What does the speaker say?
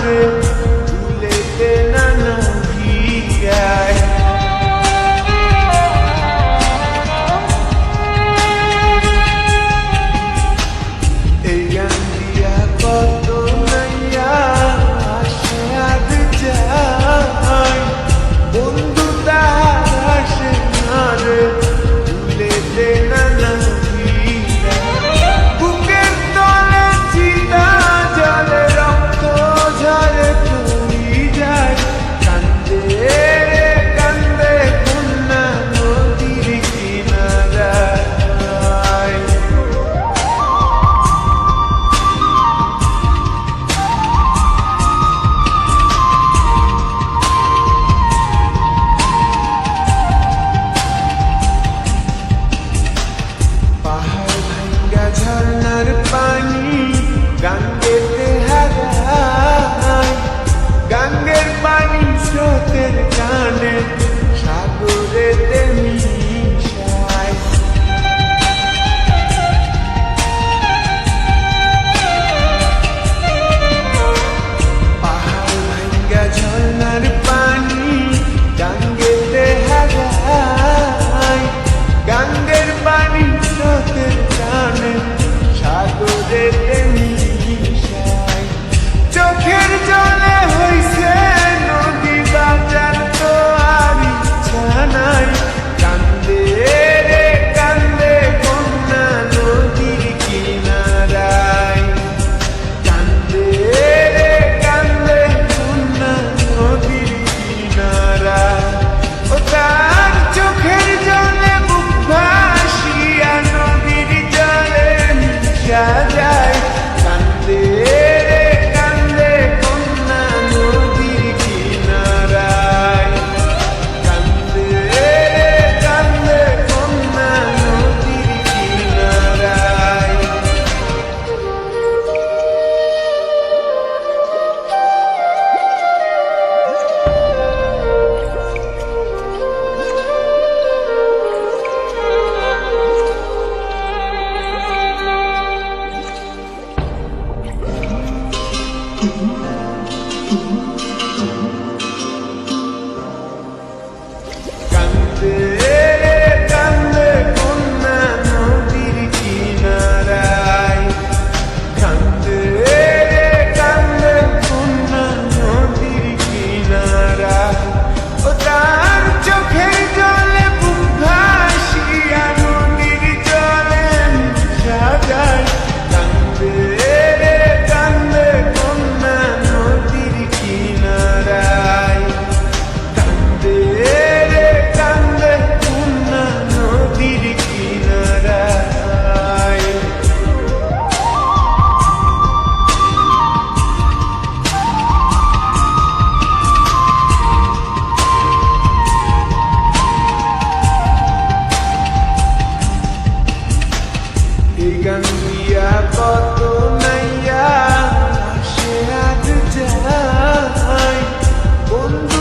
রে ভুলেতে না নদীয়ায়। এই গান দিয়া কত নাইয়া আসে আজ যায়, বন্ধু তাহার আসে না রে ভুলেতে না ঝর্ণার পানি গাঙ্গেতে হারায়, গাঙ্গের পানি স্রোতের টানে সাগরেতে মিশায়। পাহাড় ভাঙ্গা ঝর্ণার পানি গাঙ্গেতে হারায়, গাঙ্গের পানি স্রোতের টানে সাগরেতে মিশায়। চোখের জলে হইছে নদী বাজার তো আর ইচ্ছা নাই, কান্দে রে কান্দে কন্যা নদীর কিনারায়, কান্দে রে কান্দে কন্যা নদীর কিনারায়। ও তার চোখের জলে বুক ভাসিয়া নদীর জলে মিশা যায়, কান্দে রে কান্দে কন্যা নদীর কিনারায়, কান্দে রে কান্দে কন্যা নদীর কিনারায়। কান্দে রে কান্দে কন্যা নদীর কিনারায়, কান্দে রে কান্দে কন্যা নদীর কিনারায়। ও তার চোখের জলে বুক ভাসিয়া নদীর জলে মিশা যায়, কান্দে রে কান্দে কন্যা নদীর কিনারায়, কান্দে রে কান্দে কন্যা নদীর কিনারায়। এই গান দিয়া কত নাইয়া আসে আজ যায়, বন্ধু